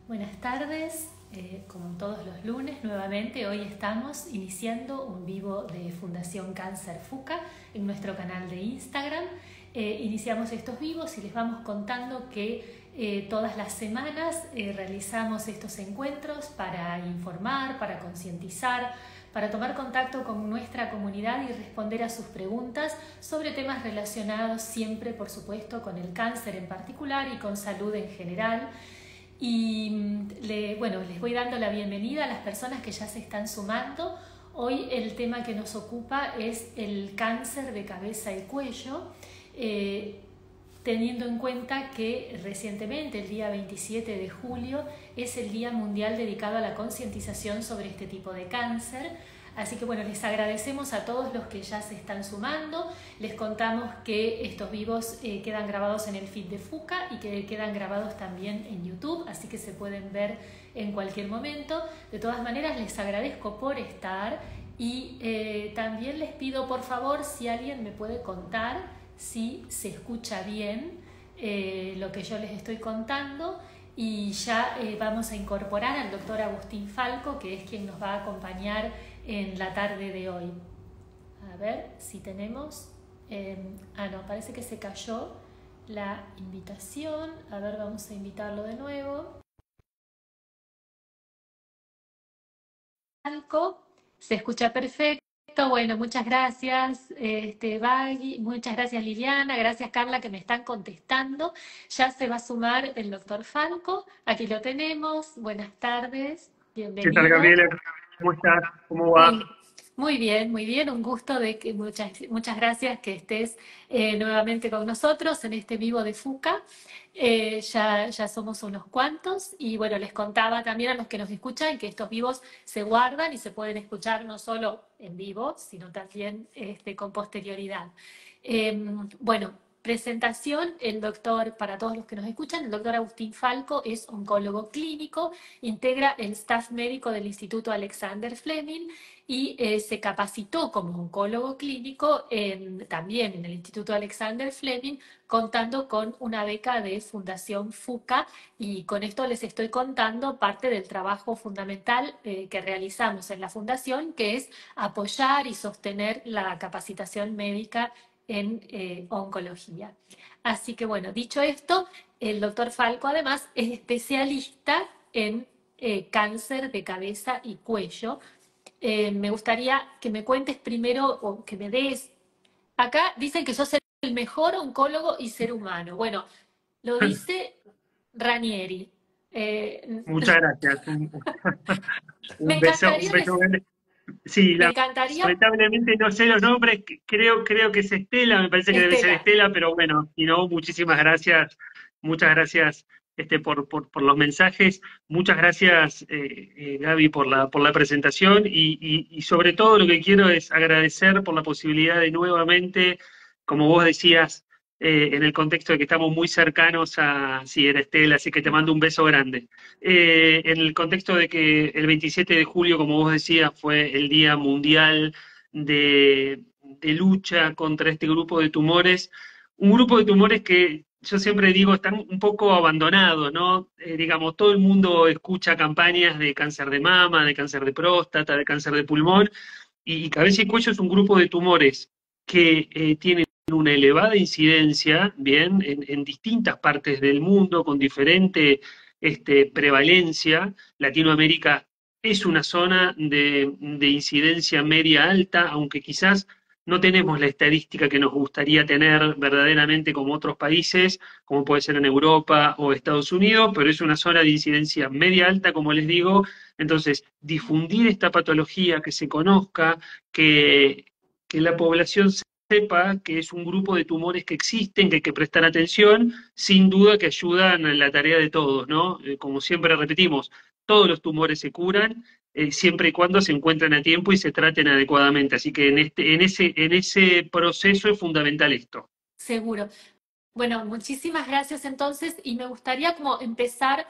Buenas tardes, como todos los lunes, nuevamente hoy estamos iniciando un vivo de Fundación Cáncer FUCA en nuestro canal de Instagram. Iniciamos estos vivos y les vamos contando que todas las semanas realizamos estos encuentros para informar, para concientizar, para tomar contacto con nuestra comunidad y responder a sus preguntas sobre temas relacionados siempre, por supuesto, con el cáncer en particular y con salud en general. Y bueno, les voy dando la bienvenida a las personas que ya se están sumando. Hoy el tema que nos ocupa es el cáncer de cabeza y cuello, teniendo en cuenta que recientemente, el día 27 de julio, es el Día Mundial dedicado a la concientización sobre este tipo de cáncer. Así que bueno, les agradecemos a todos los que ya se están sumando. Les contamos que estos vivos quedan grabados en el feed de FUCA y que quedan grabados también en YouTube, así que se pueden ver en cualquier momento. De todas maneras, les agradezco por estar y también les pido, por favor, si alguien me puede contar si se escucha bien lo que yo les estoy contando. Y ya vamos a incorporar al doctor Agustín Falco, que es quien nos va a acompañar en la tarde de hoy. A ver si tenemos... no, parece que se cayó la invitación. A ver, vamos a invitarlo de nuevo. Falco, se escucha perfecto. Bueno, muchas gracias, Bagui, muchas gracias Liliana, gracias Carla que me están contestando. Ya se va a sumar el doctor Falco, aquí lo tenemos. Buenas tardes, ¿Qué tal, bienvenido. Gabriela? ¿Cómo estás? ¿Cómo va? Muy, muy bien, un gusto de que muchas gracias que estés nuevamente con nosotros en este vivo de FUCA. Ya somos unos cuantos y bueno, les contaba también a los que nos escuchan que estos vivos se guardan y se pueden escuchar no solo en vivo, sino también con posterioridad. Bueno, presentación, el doctor, para todos los que nos escuchan, el doctor Agustín Falco es oncólogo clínico, integra el staff médico del Instituto Alexander Fleming y se capacitó como oncólogo clínico también en el Instituto Alexander Fleming, contando con una beca de Fundación FUCA, y con esto les estoy contando parte del trabajo fundamental que realizamos en la Fundación, que es apoyar y sostener la capacitación médica en oncología. Así que bueno, dicho esto, el doctor Falco además es especialista en cáncer de cabeza y cuello. Me gustaría que me cuentes primero o que me des... Acá dicen que sos el mejor oncólogo y ser humano. Bueno, lo dice Ranieri. Eh, Muchas gracias. me Un encantaría, beso grande. Sí, me encantaría, lamentablemente no sé los nombres, creo que es Estela, me parece que debe ser Estela, Estela, pero bueno, y no, muchísimas gracias, muchas gracias por los mensajes, muchas gracias Gaby por la presentación y sobre todo lo que quiero es agradecer por la posibilidad de nuevamente, como vos decías, en el contexto de que estamos muy cercanos a, sí, era Estela, así que te mando un beso grande. En el contexto de que el 27 de julio, como vos decías, fue el Día Mundial de lucha contra este grupo de tumores, un grupo de tumores que yo siempre digo están un poco abandonados, ¿no? Digamos, todo el mundo escucha campañas de cáncer de mama, de cáncer de próstata, de cáncer de pulmón, y cabeza y cuello es un grupo de tumores que tienen una elevada incidencia, bien, en distintas partes del mundo, con diferente prevalencia. Latinoamérica es una zona de incidencia media alta, aunque quizás no tenemos la estadística que nos gustaría tener verdaderamente como otros países, como puede ser en Europa o Estados Unidos, pero es una zona de incidencia media alta, como les digo. Entonces, difundir esta patología, que se conozca, que, que la población sepa que es un grupo de tumores que existen, que hay que prestar atención, sin duda que ayudan en la tarea de todos, ¿no? Como siempre repetimos, todos los tumores se curan, siempre y cuando se encuentren a tiempo y se traten adecuadamente. Así que en ese proceso es fundamental esto. seguro. Bueno, muchísimas gracias entonces y me gustaría como empezar,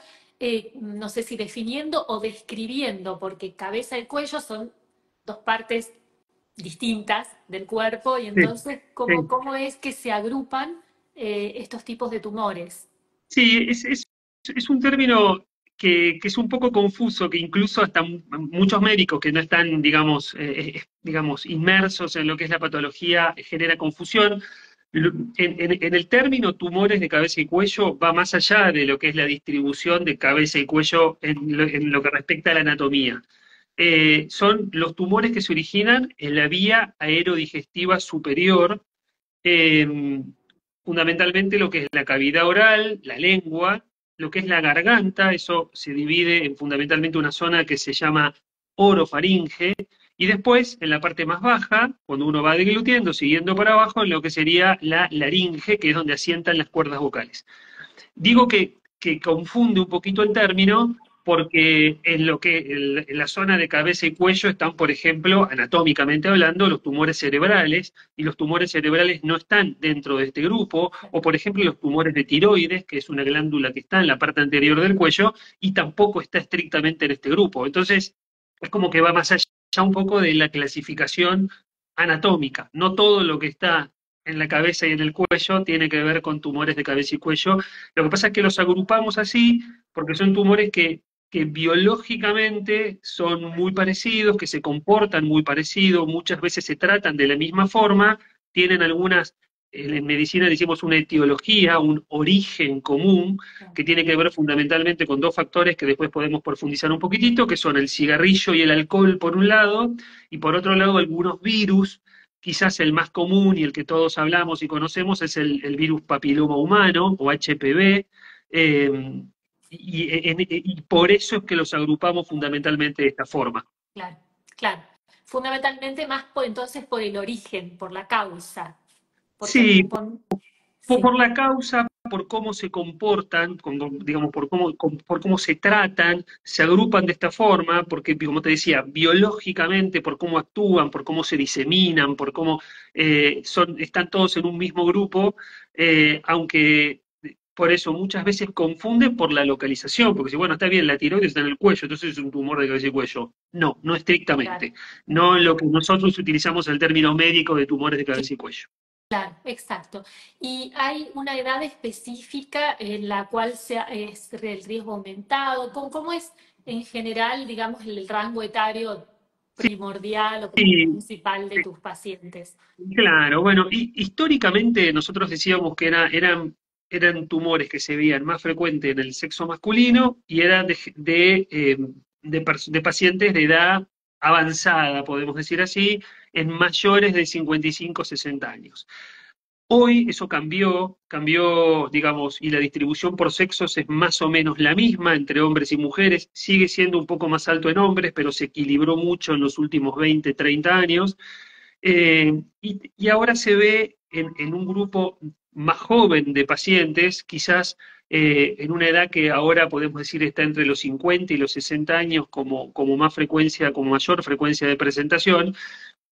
no sé si definiendo o describiendo, porque cabeza y cuello son dos partes distintas del cuerpo y Sí, entonces sí. cómo es que se agrupan estos tipos de tumores. Sí, es un término que es un poco confuso, que incluso hasta muchos médicos que no están, digamos, inmersos en lo que es la patología, genera confusión. En el término tumores de cabeza y cuello va más allá de lo que es la distribución de cabeza y cuello en lo que respecta a la anatomía. Son los tumores que se originan en la vía aerodigestiva superior, eh, fundamentalmente lo que es la cavidad oral, la lengua, lo que es la garganta. Eso se divide en fundamentalmente una zona que se llama orofaringe, y después, en la parte más baja, cuando uno va deglutiendo, siguiendo para abajo, en lo que sería la laringe, que es donde asientan las cuerdas vocales. Digo que confunde un poquito el término porque en lo que en la zona de cabeza y cuello están, por ejemplo, anatómicamente hablando, los tumores cerebrales, y los tumores cerebrales no están dentro de este grupo, o por ejemplo los tumores de tiroides, que es una glándula que está en la parte anterior del cuello, y tampoco está estrictamente en este grupo. Entonces, es como que va más allá un poco de la clasificación anatómica. No todo lo que está en la cabeza y en el cuello tiene que ver con tumores de cabeza y cuello. Lo que pasa es que los agrupamos así porque son tumores que biológicamente son muy parecidos, que se comportan muy parecidos, muchas veces se tratan de la misma forma, tienen algunas, en medicina decimos una etiología, un origen común, que tiene que ver fundamentalmente con dos factores que después podemos profundizar un poquitito, que son el cigarrillo y el alcohol por un lado, y por otro lado algunos virus. Quizás el más común y el que todos hablamos y conocemos es el virus papiloma humano o HPV, y por eso es que los agrupamos fundamentalmente de esta forma. Claro, claro. Fundamentalmente más por, entonces por el origen, por la causa, porque Sí, sí, por la causa, por cómo se comportan, digamos, por cómo se tratan, se agrupan de esta forma, porque, como te decía, biológicamente, por cómo actúan, por cómo se diseminan, por cómo están todos en un mismo grupo, aunque por eso muchas veces confunden por la localización, porque si, bueno, está bien, la tiroides está en el cuello, entonces es un tumor de cabeza y cuello. No, no claro. estrictamente. No en lo que nosotros utilizamos el término médico de tumores de Sí, cabeza y cuello. claro, exacto. ¿Y hay una edad específica en la cual es el riesgo aumentado? ¿Cómo es en general, digamos, el rango etario primordial o como Sí, principal de tus pacientes? claro, bueno, históricamente nosotros decíamos que eran tumores que se veían más frecuentes en el sexo masculino y eran de pacientes de edad avanzada, podemos decir así, en mayores de 55, 60 años. Hoy eso cambió, digamos, y la distribución por sexos es más o menos la misma entre hombres y mujeres, sigue siendo un poco más alto en hombres, pero se equilibró mucho en los últimos 20, 30 años. Y ahora se ve en un grupo más joven de pacientes, quizás en una edad que ahora podemos decir está entre los 50 y los 60 años como más frecuencia, como mayor frecuencia de presentación.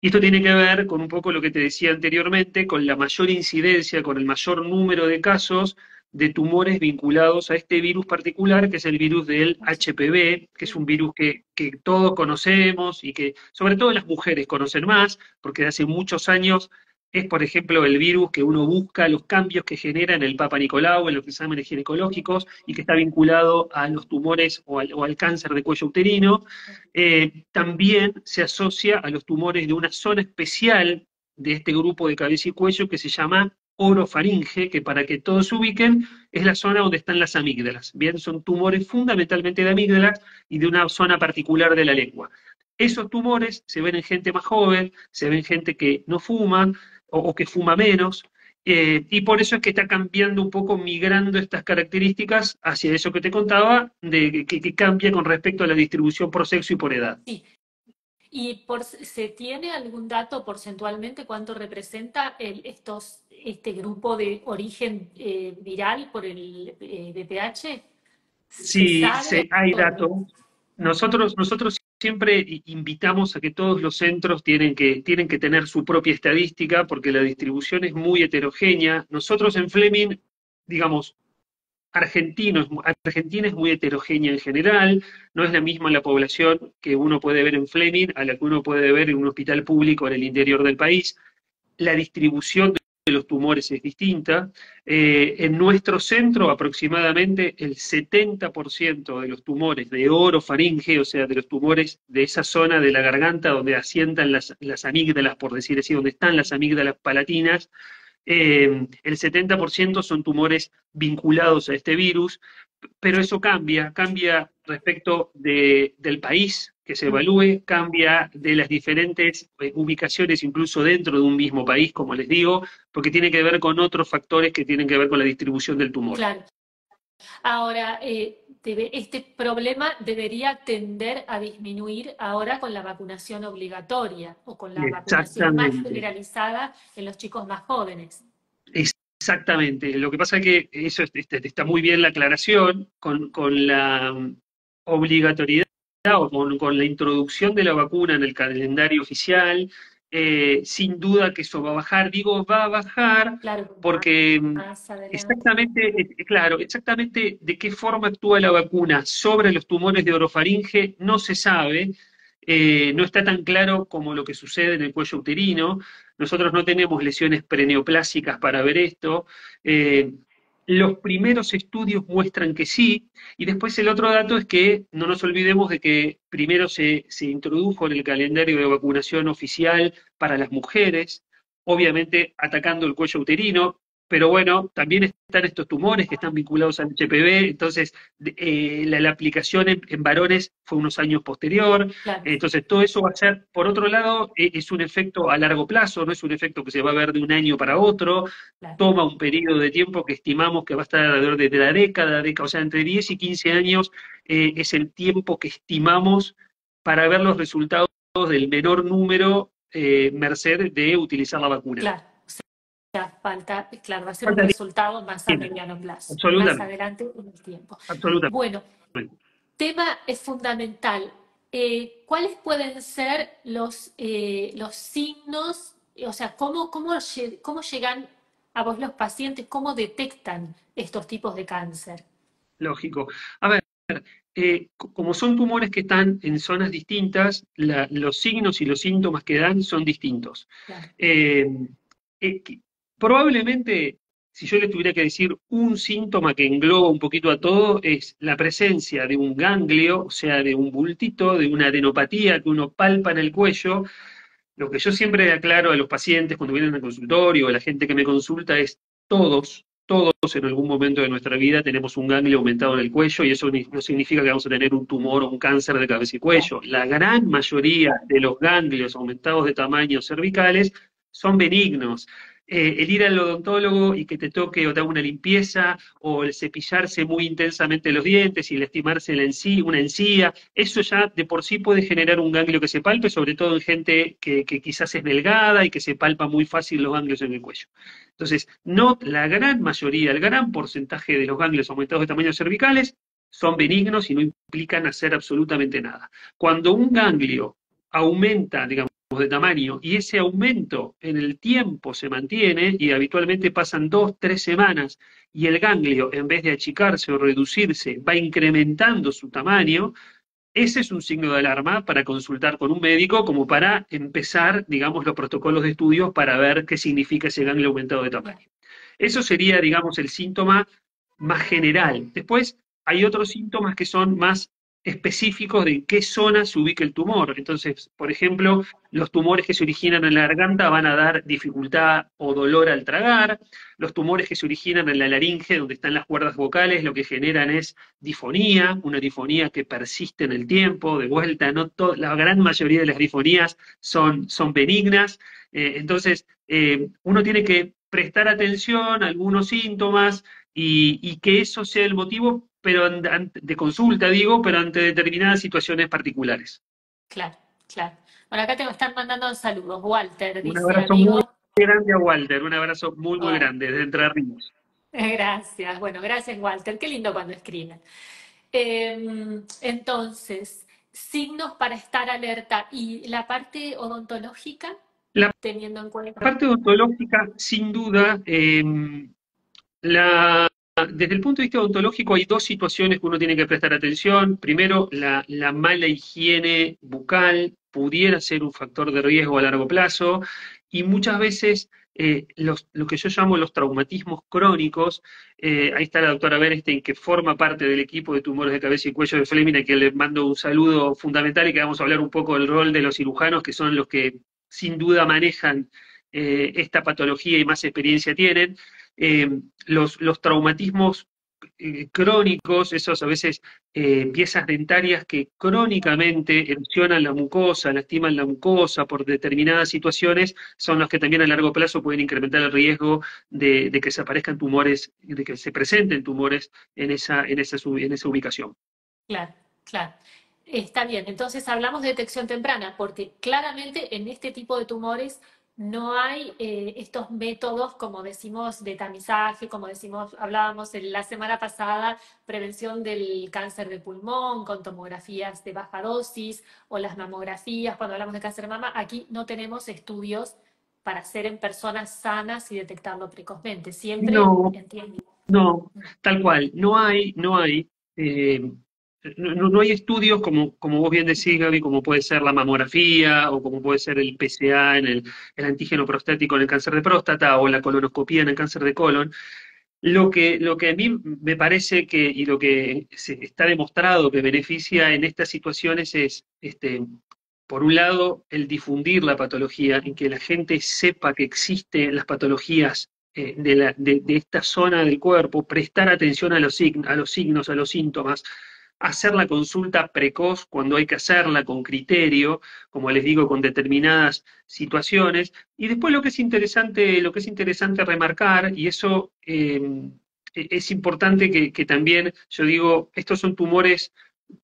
Y esto tiene que ver con un poco lo que te decía anteriormente, con la mayor incidencia, con el mayor número de casos de tumores vinculados a este virus particular, que es el virus del HPV, que es un virus que todos conocemos y que sobre todo las mujeres conocen más, porque de hace muchos años es, por ejemplo, el virus que uno busca los cambios que genera en el Papa Nicolau, en los exámenes ginecológicos, y que está vinculado a los tumores o al cáncer de cuello uterino. También se asocia a los tumores de una zona especial de este grupo de cabeza y cuello que se llama orofaringe, que para que todos se ubiquen, es la zona donde están las amígdalas. Bien, son tumores fundamentalmente de amígdalas y de una zona particular de la lengua. Esos tumores se ven en gente más joven, se ven en gente que no fuma o que fuma menos, y por eso es que está cambiando un poco, migrando estas características hacia eso que te contaba, de que cambia con respecto a la distribución por sexo y por edad. Sí. ¿Y se tiene algún dato porcentualmente cuánto representa este grupo de origen viral por el VPH? ¿Se Sí, sabe hay o no? datos. Nosotros siempre invitamos a que todos los centros tienen que tener su propia estadística porque la distribución es muy heterogénea. Nosotros en Fleming, digamos, Argentina es muy heterogénea en general, no es la misma la población que uno puede ver en Fleming a la que uno puede ver en un hospital público en el interior del país. La distribución de los tumores es distinta. En nuestro centro, aproximadamente el 70% de los tumores de orofaringe, o sea, de los tumores de esa zona de la garganta donde asientan las amígdalas, por decir así, donde están las amígdalas palatinas, el 70% son tumores vinculados a este virus, pero eso cambia respecto del país que se evalúe, cambia de las diferentes ubicaciones, incluso dentro de un mismo país, como les digo, porque tiene que ver con otros factores que tienen que ver con la distribución del tumor. Claro. Ahora, este problema debería tender a disminuir ahora con la vacunación obligatoria o con la vacunación más Exactamente. generalizada en los chicos más jóvenes. Exactamente. Lo que pasa es que eso está muy bien la aclaración con la obligatoriedad o con la introducción de la vacuna en el calendario oficial. Sin duda que eso va a bajar. Digo, va a bajar Claro, porque más adelante. exactamente, claro, exactamente de qué forma actúa la vacuna sobre los tumores de orofaringe no se sabe. No está tan claro como lo que sucede en el cuello uterino. Nosotros no tenemos lesiones preneoplásicas para ver esto. Eh, los primeros estudios muestran que sí, y después el otro dato es que no nos olvidemos de que primero se introdujo en el calendario de vacunación oficial para las mujeres, obviamente atacando el cuello uterino, pero bueno, también están estos tumores que están vinculados al HPV, entonces la aplicación en varones fue unos años posterior, Claro, entonces todo eso va a ser, por otro lado, es un efecto a largo plazo, no es un efecto que se va a ver de un año para otro, claro. toma un periodo de tiempo que estimamos que va a estar alrededor de la década, o sea, entre 10 y 15 años es el tiempo que estimamos para ver los resultados del menor número merced de utilizar la vacuna. Claro, o sea, falta, claro, va a ser un Falta resultado más a tiempo, mediano plazo, más absolutamente, adelante en el tiempo. absolutamente. Bueno, tema es fundamental. ¿Cuáles pueden ser los signos? O sea, ¿cómo llegan a vos los pacientes? ¿Cómo detectan estos tipos de cáncer? Lógico. A ver, como son tumores que están en zonas distintas, los signos y los síntomas que dan son distintos. Claro, Eh, Probablemente, si yo le tuviera que decir un síntoma que engloba un poquito a todo, es la presencia de un ganglio, o sea, de un bultito, de una adenopatía que uno palpa en el cuello. Lo que yo siempre aclaro a los pacientes cuando vienen al consultorio, a la gente que me consulta, es todos en algún momento de nuestra vida tenemos un ganglio aumentado en el cuello y eso no significa que vamos a tener un tumor o un cáncer de cabeza y claro, cuello. La gran mayoría de los ganglios aumentados de tamaño cervicales son benignos. El ir al odontólogo y que te toque o te haga una limpieza, o el cepillarse muy intensamente los dientes y lastimarse una encía, eso ya de por sí puede generar un ganglio que se palpe, sobre todo en gente que quizás es delgada y que se palpa muy fácil los ganglios en el cuello. Entonces, no, la gran mayoría, el gran porcentaje de los ganglios aumentados de tamaño cervicales son benignos y no implican hacer absolutamente nada. Cuando un ganglio aumenta, digamos, de tamaño y ese aumento en el tiempo se mantiene y habitualmente pasan 2, 3 semanas y el ganglio en vez de achicarse o reducirse va incrementando su tamaño, ese es un signo de alarma para consultar con un médico como para empezar, digamos, los protocolos de estudios para ver qué significa ese ganglio aumentado de claro, tamaño. Eso sería, digamos, el síntoma más general. Después hay otros síntomas que son más específicos de en qué zona se ubica el tumor. Entonces, por ejemplo, los tumores que se originan en la garganta van a dar dificultad o dolor al tragar. Los tumores que se originan en la laringe, donde están las cuerdas vocales, lo que generan es difonía, una difonía que persiste en el tiempo. De vuelta, no la gran mayoría de las difonías son benignas. Uno tiene que prestar atención a algunos síntomas y que eso sea el motivo pero de consulta, digo, pero ante determinadas situaciones particulares. claro, claro. Bueno, acá te están mandando saludos. Walter Un dice, abrazo muy amigo. grande a Walter, un abrazo muy Bueno, grande desde Entre Ríos. gracias. Bueno, gracias, Walter. Qué lindo cuando escriben. Entonces, signos para estar alerta y la parte odontológica, La teniendo en cuenta. parte odontológica, sin duda, desde el punto de vista odontológico hay dos situaciones que uno tiene que prestar atención. Primero, la mala higiene bucal pudiera ser un factor de riesgo a largo plazo y muchas veces lo que yo llamo los traumatismos crónicos. Ahí está la doctora Bernstein, que forma parte del equipo de tumores de cabeza y cuello de Fleming, a quien le mando un saludo fundamental, y que vamos a hablar un poco del rol de los cirujanos, que son los que sin duda manejan esta patología y más experiencia tienen. Eh, los traumatismos crónicos, esos a veces piezas dentarias que crónicamente erosionan la mucosa, lastiman la mucosa por determinadas situaciones, son los que también a largo plazo pueden incrementar el riesgo de que se aparezcan tumores, de que se presenten tumores en esa ubicación. Claro, claro. Está bien, entonces hablamos de detección temprana, porque claramente en este tipo de tumores no hay estos métodos, como decimos, de tamizaje, como decimos, hablábamos la semana pasada, prevención del cáncer de pulmón con tomografías de baja dosis o las mamografías, cuando hablamos de cáncer de mama, aquí no tenemos estudios para hacer en personas sanas y detectarlo precozmente. Siempre No, entiendo. no, tal cual, no hay. eh, no hay estudios como vos bien decís, Gaby, como puede ser la mamografía o como puede ser el PSA en el antígeno prostático en el cáncer de próstata o la colonoscopía en el cáncer de colon. Lo que a mí me parece y lo que se está demostrado que beneficia en estas situaciones es, por un lado, el difundir la patología y que la gente sepa que existen las patologías de esta zona del cuerpo, prestar atención a a los signos, a los síntomas, hacer la consulta precoz cuando hay que hacerla con criterio, como les digo, con determinadas situaciones. Y después lo que es interesante remarcar, y eso es importante que también, yo digo, estos son tumores.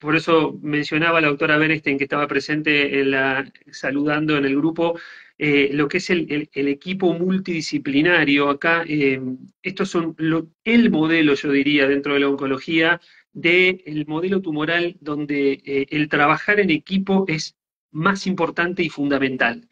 Por eso mencionaba la doctora Bernstein, que estaba presente saludando en el grupo, lo que es el equipo multidisciplinario. Acá, estos son el modelo, yo diría, dentro de la oncología, del modelo tumoral donde el trabajar en equipo es más importante y fundamental.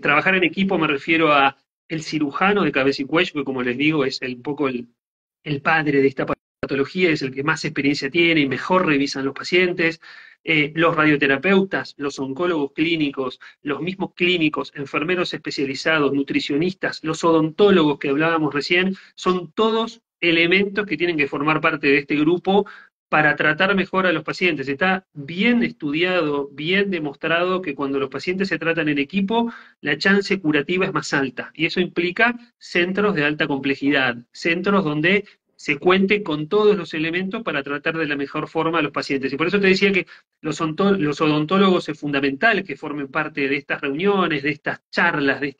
Trabajar en equipo me refiero a el cirujano de cabeza y cuello, que como les digo es un poco el padre de esta patología, es el que más experiencia tiene y mejor revisan los pacientes. Los radioterapeutas, los oncólogos clínicos, los mismos clínicos, enfermeros especializados, nutricionistas, los odontólogos que hablábamos recién, son todos elementos que tienen que formar parte de este grupo para tratar mejor a los pacientes. Está bien estudiado, bien demostrado que cuando los pacientes se tratan en equipo, la chance curativa es más alta. Y eso implica centros de alta complejidad, centros donde se cuente con todos los elementos para tratar de la mejor forma a los pacientes. Y por eso te decía que los odontólogos es fundamental que formen parte de estas reuniones, de estas charlas, de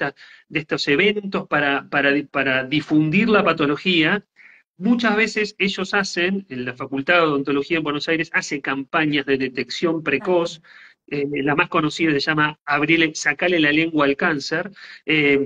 estos eventos para difundir la patología. Muchas veces ellos hacen, en la Facultad de Odontología en Buenos Aires, hace campañas de detección precoz. La más conocida se llama Sacale la lengua al cáncer,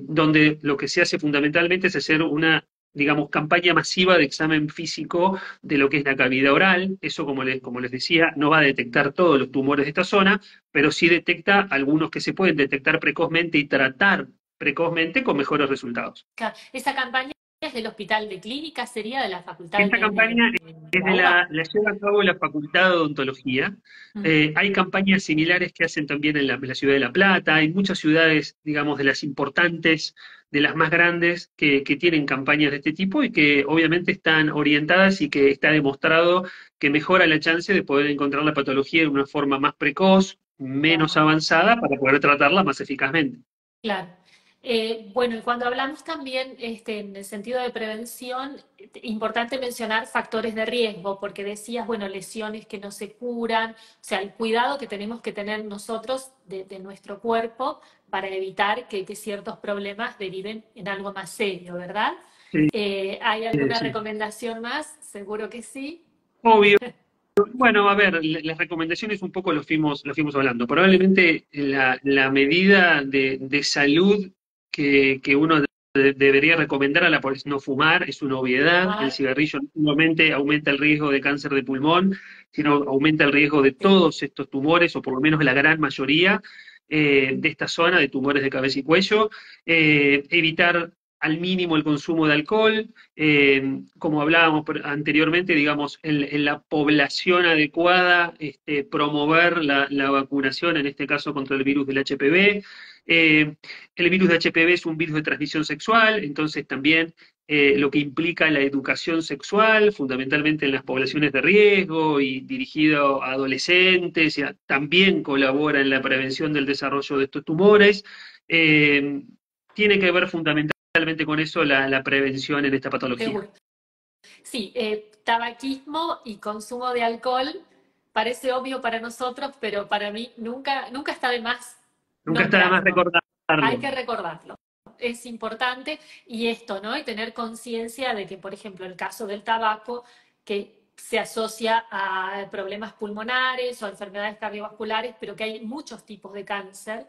donde lo que se hace fundamentalmente es hacer una, digamos, campaña masiva de examen físico de lo que es la cavidad oral. Eso, como les decía, no va a detectar todos los tumores de esta zona, pero sí detecta algunos que se pueden detectar precozmente y tratar precozmente con mejores resultados. Esa campaña es del Hospital de Clínicas, sería de la Facultad Esta campaña de es la UBA. la lleva a cabo la Facultad de Odontología. Mm. Hay campañas similares que hacen también en la ciudad de La Plata. Hay muchas ciudades, digamos, de las importantes, de las más grandes, que tienen campañas de este tipo y que obviamente están orientadas y que está demostrado que mejora la chance de poder encontrar la patología de una forma más precoz, menos Claro. avanzada, para poder tratarla más eficazmente. Claro. Bueno, y cuando hablamos también en el sentido de prevención, importante mencionar factores de riesgo, porque decías, bueno, lesiones que no se curan, o sea, el cuidado que tenemos que tener nosotros de nuestro cuerpo para evitar que ciertos problemas deriven en algo más serio, ¿verdad? Sí, ¿Hay alguna sí. recomendación más? Seguro que sí. Obvio. Bueno, a ver, las recomendaciones un poco lo fuimos hablando. Probablemente la medida de salud que uno debería recomendar a la población no fumar es una obviedad. El Fumar, cigarrillo no solamente aumenta el riesgo de cáncer de pulmón, sino aumenta el riesgo de sí. todos estos tumores, o por lo menos la gran mayoría de esta zona de tumores de cabeza y cuello. Evitar al mínimo el consumo de alcohol, como hablábamos anteriormente, digamos, en la población adecuada, promover la vacunación, en este caso contra el virus del HPV. El virus de HPV es un virus de transmisión sexual, entonces también lo que implica la educación sexual, fundamentalmente en las poblaciones de riesgo y dirigido a adolescentes, también colabora en la prevención del desarrollo de estos tumores. Eh, Tiene que ver fundamentalmente con eso la prevención en esta patología. Seguro. Sí, tabaquismo y consumo de alcohol parece obvio para nosotros, pero para mí nunca está de más Nunca está de más nombrarlo. Hay recordarlo. que recordarlo. Es importante y esto, ¿no? Y tener conciencia de que, por ejemplo, el caso del tabaco, que se asocia a problemas pulmonares o a enfermedades cardiovasculares, pero que hay muchos tipos de cáncer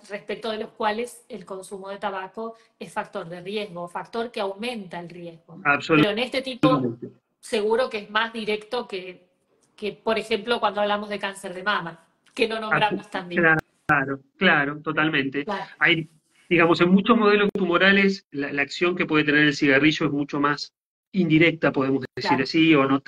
respecto de los cuales el consumo de tabaco es factor de riesgo, factor que aumenta el riesgo. Pero en este tipo, Absolutamente. seguro que es más directo que, por ejemplo, cuando hablamos de cáncer de mama, que no nombramos también. Claro, claro, totalmente. Claro, Hay, digamos, en muchos modelos tumorales, la acción que puede tener el cigarrillo es mucho más indirecta, podemos decir claro. así, o no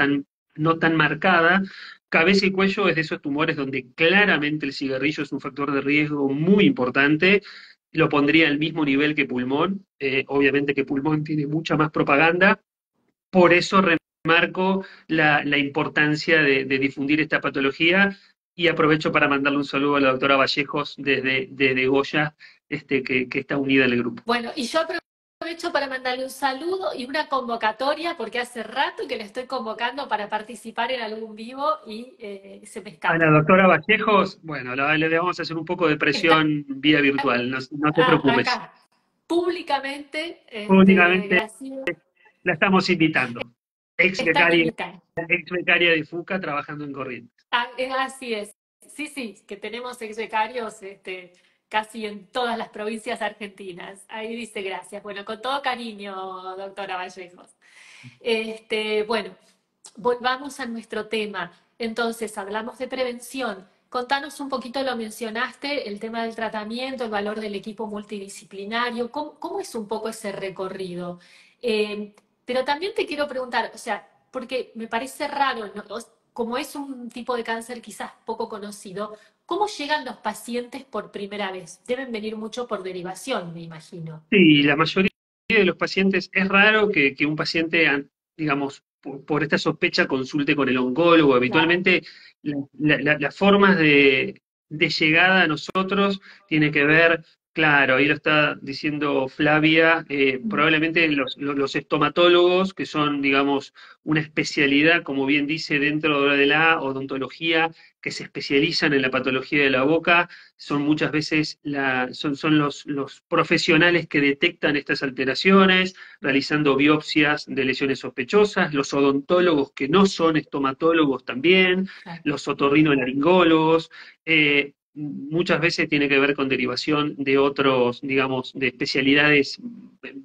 tan marcada. Cabeza y cuello es de esos tumores donde claramente el cigarrillo es un factor de riesgo muy importante. Lo pondría al mismo nivel que pulmón. Obviamente que pulmón tiene mucha más propaganda. Por eso remarco la importancia de difundir esta patología y aprovecho para mandarle un saludo a la doctora Vallejos desde Goya, que está unida al grupo. Bueno, y yo aprovecho para mandarle un saludo y una convocatoria, porque hace rato que le estoy convocando para participar en algún vivo y se me A la escapa. doctora Vallejos, bueno, le vamos a hacer un poco de Está presión vía virtual, no te preocupes. acá, públicamente, Únicamente Graciela, la estamos invitando. Ex están becaria, invitadas. ex becaria de FUCA trabajando en Corrientes. Así es. Sí, sí, que tenemos ex becarios casi en todas las provincias argentinas. Ahí dice gracias. Bueno, con todo cariño, doctora Vallejos. Bueno, volvamos a nuestro tema. Entonces, hablamos de prevención. Contanos un poquito, lo mencionaste, el tema del tratamiento, el valor del equipo multidisciplinario. ¿Cómo es un poco ese recorrido? Eh, pero también te quiero preguntar, o sea, porque me parece raro, ¿no? Como es un tipo de cáncer quizás poco conocido, ¿cómo llegan los pacientes por primera vez? Deben venir mucho por derivación, me imagino. Sí, la mayoría de los pacientes, es raro que un paciente, digamos, por esta sospecha consulte con el oncólogo. Claro. Habitualmente las formas de llegada a nosotros tiene que ver, claro, ahí lo está diciendo Flavia, probablemente los estomatólogos, que son, digamos, una especialidad, como bien dice, dentro de la odontología, que se especializan en la patología de la boca, son muchas veces son los profesionales que detectan estas alteraciones, realizando biopsias de lesiones sospechosas, los odontólogos que no son estomatólogos también, Claro. los otorrinolaringólogos, muchas veces tiene que ver con derivación de otros, digamos, de especialidades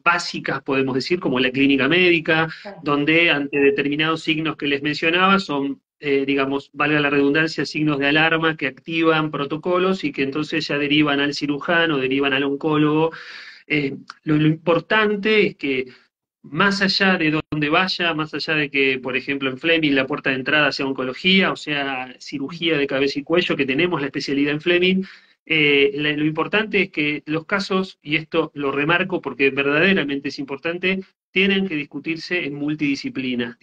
básicas, podemos decir, como la clínica médica, Claro. donde ante determinados signos que les mencionaba son, digamos, valga la redundancia, signos de alarma que activan protocolos y que entonces ya derivan al cirujano, derivan al oncólogo. Lo importante es que más allá de donde vaya, más allá de que, por ejemplo, en Fleming la puerta de entrada sea oncología, o sea, cirugía de cabeza y cuello, que tenemos la especialidad en Fleming, lo importante es que los casos, y esto lo remarco porque verdaderamente es importante, tienen que discutirse en multidisciplinas.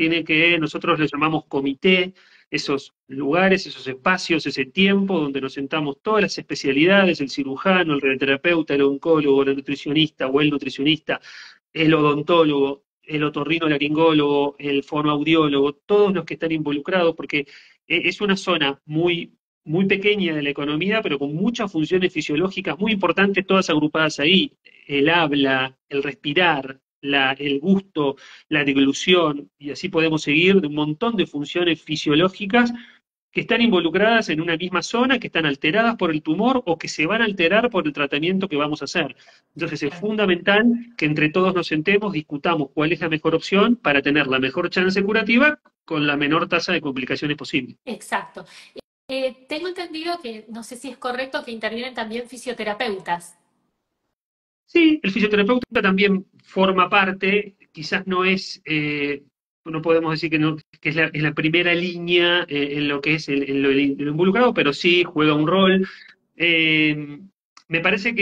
Nosotros le llamamos comité, esos lugares, esos espacios, ese tiempo donde nos sentamos todas las especialidades, el cirujano, el radioterapeuta, el oncólogo, el nutricionista o el nutricionista, el odontólogo, el otorrinolaringólogo, el fonoaudiólogo, todos los que están involucrados, porque es una zona muy pequeña de la economía, pero con muchas funciones fisiológicas muy importantes, todas agrupadas ahí. El habla, el respirar, el gusto, la deglución, y así podemos seguir de un montón de funciones fisiológicas que están involucradas en una misma zona, que están alteradas por el tumor o que se van a alterar por el tratamiento que vamos a hacer. Entonces es Claro. fundamental que entre todos nos sentemos, discutamos cuál es la mejor opción para tener la mejor chance curativa con la menor tasa de complicaciones posible. Exacto. Tengo entendido que, no sé si es correcto, que intervienen también fisioterapeutas. Sí, el fisioterapeuta también forma parte, quizás no es, no podemos decir que, no, que es la primera línea en lo que es lo involucrado, pero sí juega un rol. Eh, Me parece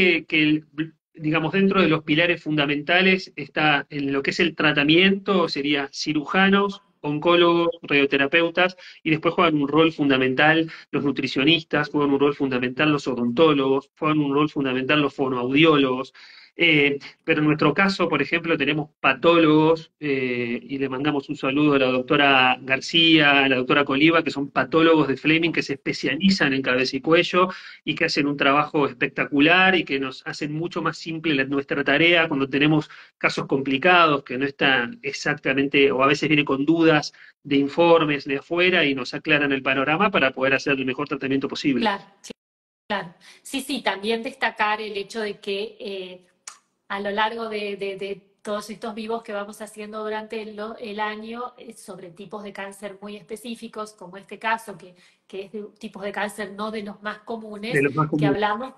digamos, dentro de los pilares fundamentales está en lo que es el tratamiento, sería cirujanos, oncólogos, radioterapeutas, y después juegan un rol fundamental los nutricionistas, juegan un rol fundamental los odontólogos, juegan un rol fundamental los fonoaudiólogos. Pero en nuestro caso, por ejemplo, tenemos patólogos, y le mandamos un saludo a la doctora García, a la doctora Coliva, que son patólogos de Fleming que se especializan en cabeza y cuello y que hacen un trabajo espectacular y que nos hacen mucho más simple nuestra tarea cuando tenemos casos complicados que no están exactamente, o a veces viene con dudas de informes de afuera y nos aclaran el panorama para poder hacer el mejor tratamiento posible. Claro, claro. Sí, sí, también destacar el hecho de que a lo largo de todos estos vivos que vamos haciendo durante el año sobre tipos de cáncer muy específicos, como este caso, que es de tipos de cáncer no de los más De comunes, los más que comunes. hablamos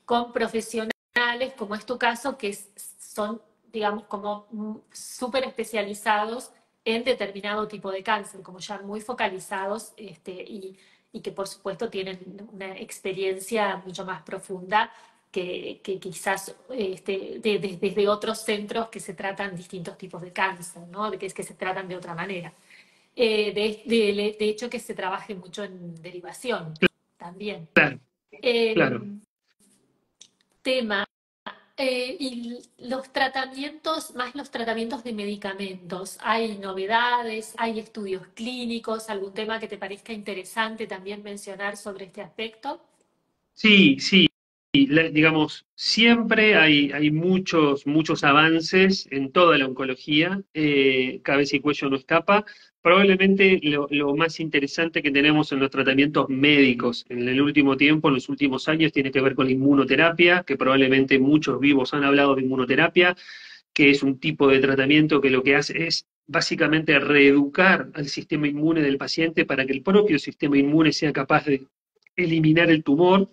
con profesionales, como es tu caso, que son, digamos, como súper especializados en determinado tipo de cáncer, como ya muy focalizados y que por supuesto tienen una experiencia mucho más profunda que quizás desde otros centros que se tratan distintos tipos de cáncer, ¿no? Que se tratan de otra manera. De hecho, que se trabaje mucho en derivación también. Claro, Eh, claro. tema, y los tratamientos, más los tratamientos de medicamentos, ¿hay novedades? ¿Hay estudios clínicos? ¿Algún tema que te parezca interesante también mencionar sobre este aspecto? Sí, sí. Digamos, siempre hay muchos avances en toda la oncología, cabeza y cuello no escapa. Probablemente lo más interesante que tenemos en los tratamientos médicos en el último tiempo, en los últimos años, tiene que ver con la inmunoterapia, que probablemente muchos vivos han hablado de inmunoterapia, que es un tipo de tratamiento que lo que hace es básicamente reeducar al sistema inmune del paciente para que el propio sistema inmune sea capaz de eliminar el tumor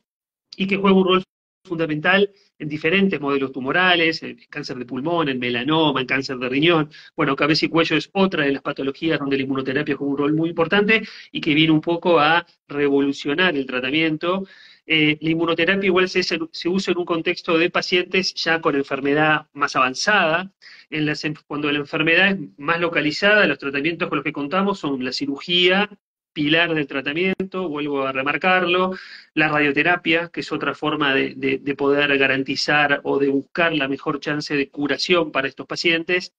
y que juega un rol fundamental en diferentes modelos tumorales, en cáncer de pulmón, en melanoma, en cáncer de riñón. Bueno, cabeza y cuello es otra de las patologías donde la inmunoterapia juega un rol muy importante y que viene un poco a revolucionar el tratamiento. La inmunoterapia igual se usa en un contexto de pacientes ya con enfermedad más avanzada. Cuando la enfermedad es más localizada, los tratamientos con los que contamos son la cirugía, pilar del tratamiento, vuelvo a remarcarlo, la radioterapia, que es otra forma de poder garantizar o de buscar la mejor chance de curación para estos pacientes.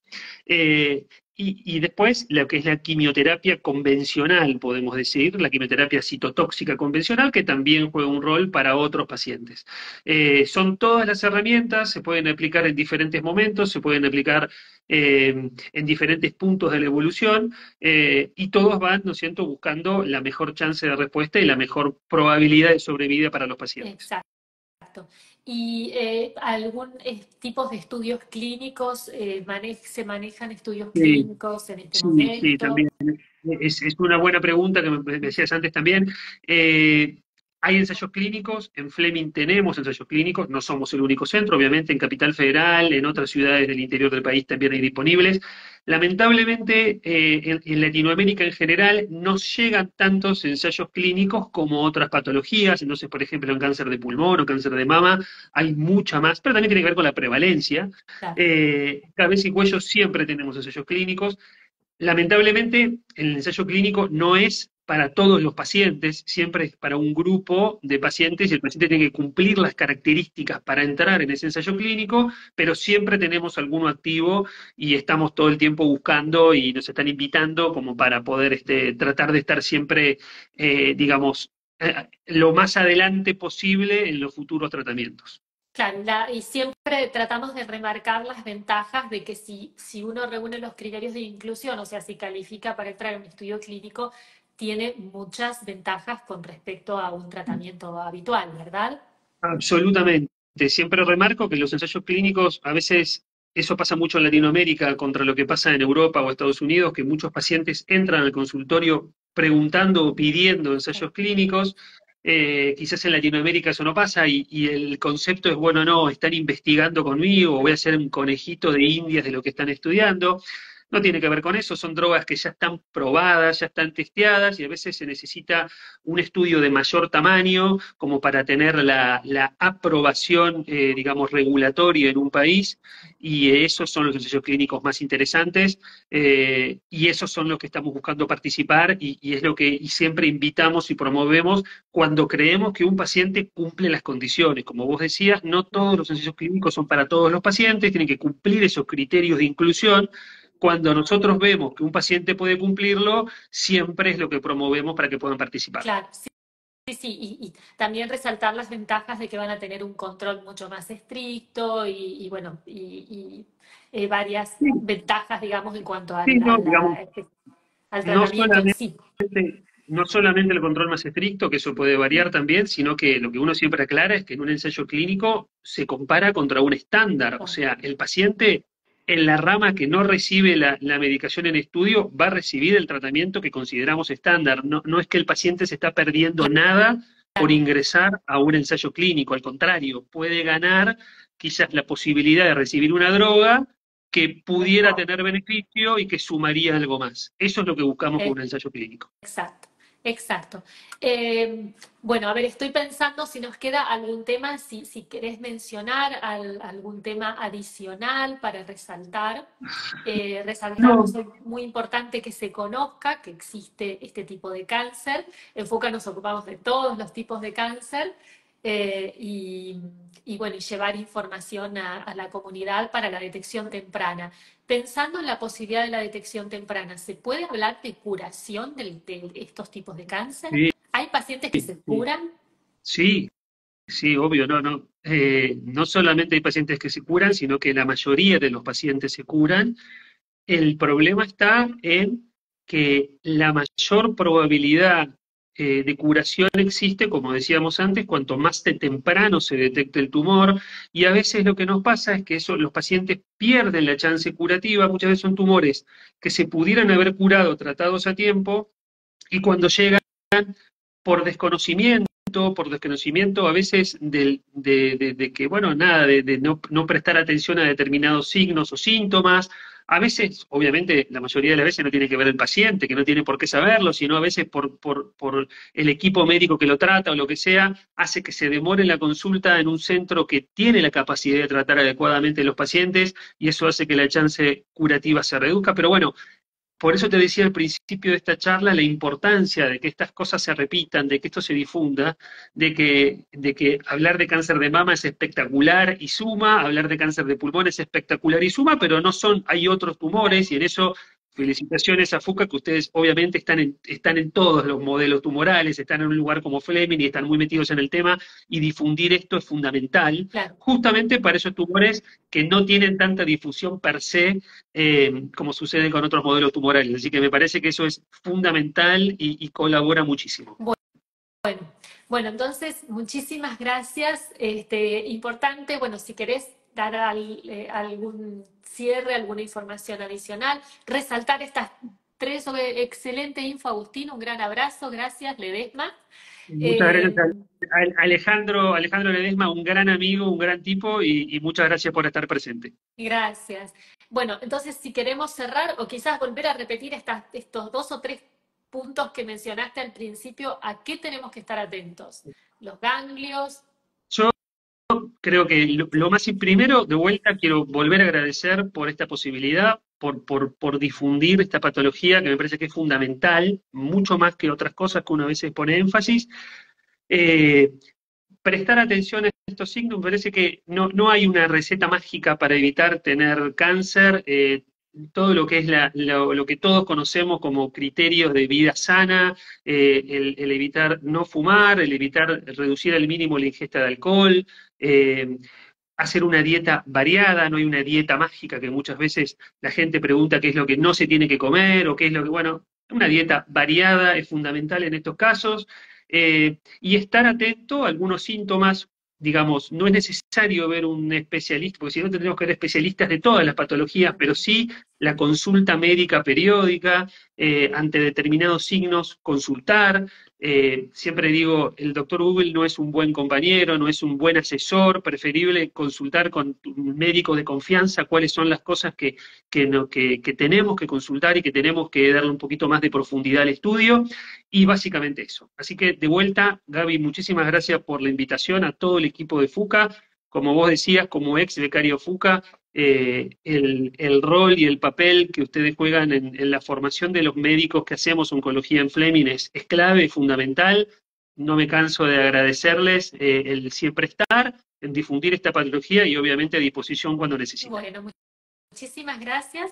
Eh, y después lo que es la quimioterapia convencional, podemos decir, la quimioterapia citotóxica convencional, que también juega un rol para otros pacientes. Son todas las herramientas, se pueden aplicar en diferentes momentos, se pueden aplicar en diferentes puntos de la evolución, y todos van, ¿no es cierto?, buscando la mejor chance de respuesta y la mejor probabilidad de sobrevida para los pacientes. Exacto. ¿Y algún tipos de estudios clínicos? ¿Se manejan estudios Sí, clínicos en este sí, momento? también. Es una buena pregunta que me decías antes también. Hay ensayos clínicos, en Fleming tenemos ensayos clínicos, no somos el único centro, obviamente en Capital Federal, en otras ciudades del interior del país también hay disponibles. Lamentablemente, en Latinoamérica en general no llegan tantos ensayos clínicos como otras patologías, entonces, por ejemplo, en cáncer de pulmón o cáncer de mama hay mucha más, pero también tiene que ver con la prevalencia. Claro, Cabeza y cuello siempre tenemos ensayos clínicos. Lamentablemente, el ensayo clínico no es para todos los pacientes, siempre es para un grupo de pacientes y el paciente tiene que cumplir las características para entrar en ese ensayo clínico, pero siempre tenemos alguno activo y estamos todo el tiempo buscando y nos están invitando como para poder tratar de estar siempre, digamos, lo más adelante posible en los futuros tratamientos. claro, y siempre tratamos de remarcar las ventajas de que si uno reúne los criterios de inclusión, o sea, si califica para entrar en un estudio clínico, tiene muchas ventajas con respecto a un tratamiento habitual, ¿verdad? Absolutamente. Siempre remarco que los ensayos clínicos, a veces eso pasa mucho en Latinoamérica contra lo que pasa en Europa o Estados Unidos, que muchos pacientes entran al consultorio preguntando o pidiendo ensayos clínicos. quizás en Latinoamérica eso no pasa y el concepto es, bueno, no, están investigando conmigo, o voy a ser un conejito de indias de lo que están estudiando. No tiene que ver con eso, son drogas que ya están probadas, ya están testeadas y a veces se necesita un estudio de mayor tamaño como para tener la aprobación, digamos, regulatoria en un país y esos son los ensayos clínicos más interesantes y esos son los que estamos buscando participar y es lo que y siempre invitamos y promovemos cuando creemos que un paciente cumple las condiciones. Como vos decías, no todos los ensayos clínicos son para todos los pacientes, tienen que cumplir esos criterios de inclusión. Cuando nosotros vemos que un paciente puede cumplirlo, siempre es lo que promovemos para que puedan participar. Claro, sí, sí, sí, y también resaltar las ventajas de que van a tener un control mucho más estricto y bueno, varias Sí, ventajas, digamos, en cuanto sí, no, digamos, al no tratamiento en solamente, sí. no solamente el control más estricto, que eso puede variar también, sino que lo que uno siempre aclara es que en un ensayo clínico se compara contra un estándar. O Claro, sea, el paciente en la rama que no recibe la medicación en estudio va a recibir el tratamiento que consideramos estándar. No, no es que el paciente se está perdiendo nada por claro, ingresar a un ensayo clínico, al contrario, puede ganar quizás la posibilidad de recibir una droga que pudiera tener beneficio y que sumaría algo más. Eso es lo que buscamos con un ensayo clínico. exacto, exacto. Bueno, a ver, estoy pensando si nos queda algún tema, si querés mencionar algún tema adicional para resaltar. Resaltamos, No, es muy importante que se conozca que existe este tipo de cáncer. En FUCA nos ocupamos de todos los tipos de cáncer y bueno, y llevar información a la comunidad para la detección temprana. Pensando en la posibilidad de la detección temprana, ¿se puede hablar de curación de estos tipos de cáncer? sí, ¿Hay pacientes que se sí, curan? sí, sí, obvio, no, no. No solamente hay pacientes que se curan, sino que la mayoría de los pacientes se curan. El problema está en que la mayor probabilidad de curación existe, como decíamos antes, cuanto más de temprano se detecte el tumor, y a veces lo que nos pasa es que eso, los pacientes pierden la chance curativa, muchas veces son tumores que se pudieran haber curado tratados a tiempo, y cuando llegan por desconocimiento, por desconocimiento a veces de que, bueno, nada, de no prestar atención a determinados signos o síntomas. A veces, obviamente, la mayoría de las veces no tiene que ver el paciente, que no tiene por qué saberlo, sino a veces por el equipo médico que lo trata o lo que sea, hace que se demore la consulta en un centro que tiene la capacidad de tratar adecuadamente a los pacientes y eso hace que la chance curativa se reduzca. Pero bueno, por eso te decía al principio de esta charla la importancia de que estas cosas se repitan, de que esto se difunda, de que hablar de cáncer de mama es espectacular y suma, hablar de cáncer de pulmón es espectacular y suma, pero no son, hay otros Claro. tumores y en eso felicitaciones a FUCA, que ustedes obviamente están en todos los modelos tumorales, están en un lugar como Fleming y están muy metidos en el tema y difundir esto es fundamental, Claro. justamente para esos tumores que no tienen tanta difusión per se como sucede con otros modelos tumorales. Así que me parece que eso es fundamental y colabora muchísimo. Bueno, entonces, muchísimas gracias. Importante, bueno, si querés dar algún cierre, alguna información adicional, resaltar estas tres sobre excelente info, Agustín, un gran abrazo, gracias, Ledesma. Muchas gracias Eh, a Alejandro Ledesma, un gran amigo, un gran tipo, y muchas gracias por estar presente. Gracias. Bueno, entonces si queremos cerrar o quizás volver a repetir estos dos o tres puntos que mencionaste al principio, ¿a qué tenemos que estar atentos? Los ganglios. Yo creo que lo más, primero, de vuelta, quiero volver a agradecer por esta posibilidad, por difundir esta patología que me parece que es fundamental, mucho más que otras cosas que uno a veces pone énfasis. Eh, Prestar atención a estos signos, me parece que no hay una receta mágica para evitar tener cáncer. Todo lo que es lo que todos conocemos como criterios de vida sana, el evitar no fumar, el evitar reducir al mínimo la ingesta de alcohol, eh, hacer una dieta variada, no hay una dieta mágica que muchas veces la gente pregunta qué es lo que no se tiene que comer o qué es lo que, bueno, una dieta variada es fundamental en estos casos y estar atento a algunos síntomas, digamos, no es necesario ver un especialista, porque si no tendríamos que ver especialistas de todas las patologías, pero sí la consulta médica periódica, ante determinados signos, consultar. Siempre digo, el doctor Google no es un buen compañero, no es un buen asesor, preferible consultar con un médico de confianza cuáles son las cosas que tenemos que consultar y que tenemos que darle un poquito más de profundidad al estudio, y básicamente eso. Así que de vuelta, Gaby, muchísimas gracias por la invitación a todo el equipo de FUCA. Como vos decías, como ex becario FUCA, el rol y el papel que ustedes juegan en la formación de los médicos que hacemos oncología en Fleming es clave, es fundamental. No me canso de agradecerles el siempre estar, en difundir esta patología y obviamente a disposición cuando necesiten. Bueno, muchísimas gracias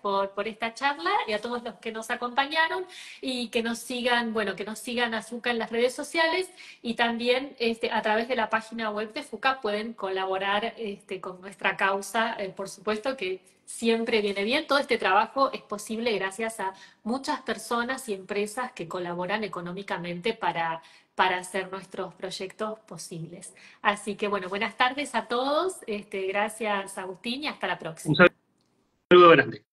por esta charla y a todos los que nos acompañaron y que nos sigan, bueno, que nos sigan a FUCA en las redes sociales y también a través de la página web de FUCA pueden colaborar con nuestra causa, por supuesto que siempre viene bien. Todo este trabajo es posible gracias a muchas personas y empresas que colaboran económicamente para hacer nuestros proyectos posibles. Así que bueno, buenas tardes a todos. Gracias, Agustín, y hasta la Un próxima. saludo grande.